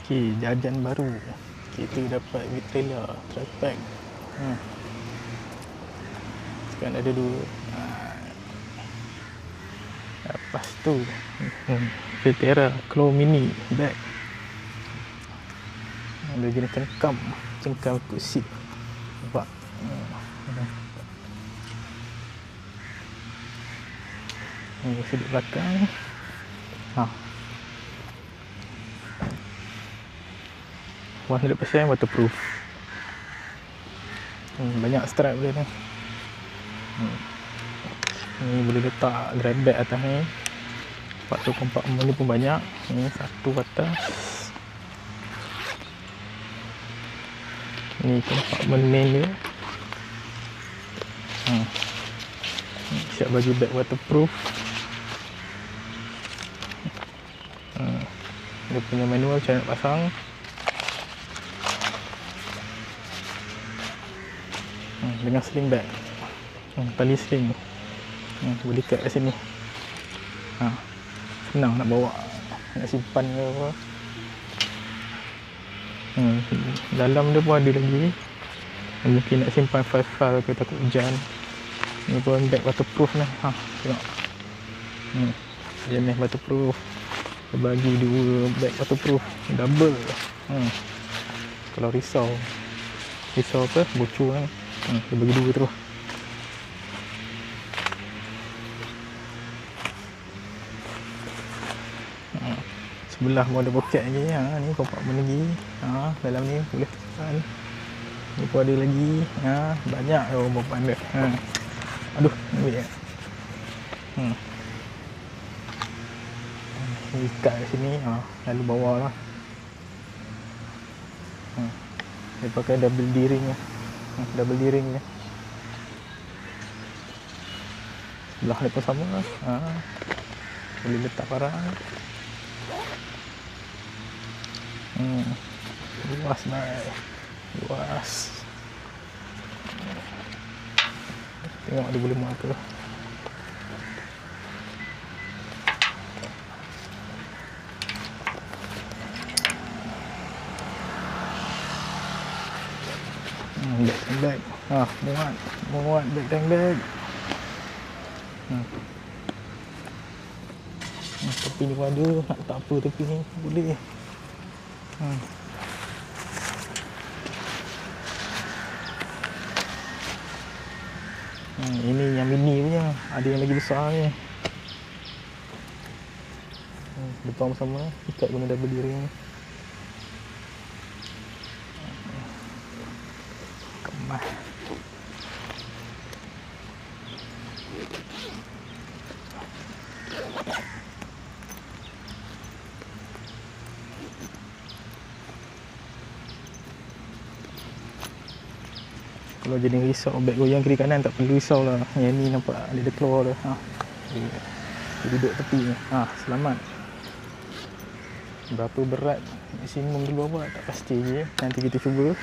Okey, jajan baru. Kita dapat Vitella Tripack. Sekarang ada 2. Lepas tu Vitera Claw Mini bag. Ada jenis cengkam untuk seat. Nampak? Sudut belakang. Ha. 100% waterproof. Banyak strap dia ni. Ni boleh letak grab bag atas ni. Lepas tu kompartmen ni pun banyak. Ni satu atas. Ni kompartmen main dia. Siap bagi bag waterproof. Dia punya manual cara nak pasang. Dengan sling bag. Tali sling. Boleh ikat kat sini. Senang nak bawa, nak simpan ke apa. Dalam dia pun ada lagi. Mungkin nak simpan file-file ke, takut hujan. Ni pun bag waterproof ni. Tengok. Dia ni waterproof. Dia bagi 2 bag waterproof. Double. Kalau risau apa, bocor kan. Dia bagi 2 terus. Sebelah pun ada poket lagi. Ni kompartmen lagi. Dalam ni boleh simpan. Ni pun ada lagi. Banyak kompartmen dia. Aduh, ambil ya. Ikat kat sini. Lalu bawah lah. Dia pakai double D-ring ni. Double D-ring ni. Sebelah ni pun sama lah. Boleh letak barang. Luas naik. Luas. Tengok dia boleh muat ke. Bag. Muat bag tank bag. Tepi ni pun ada. Nak tak apa tepi ni boleh. Ini yang mini punya. Ada yang lagi besar ni. Depan sama. Ikat guna double D-ring. Kemas. Kalau jadi risau beg goyang kiri kanan tak perlu risau lah. Yang ni nampak ada claw dah. Dia duduk tepi ni. Selamat. Berapa berat maksimum dulu apa tak pasti je. Nanti kita cuba.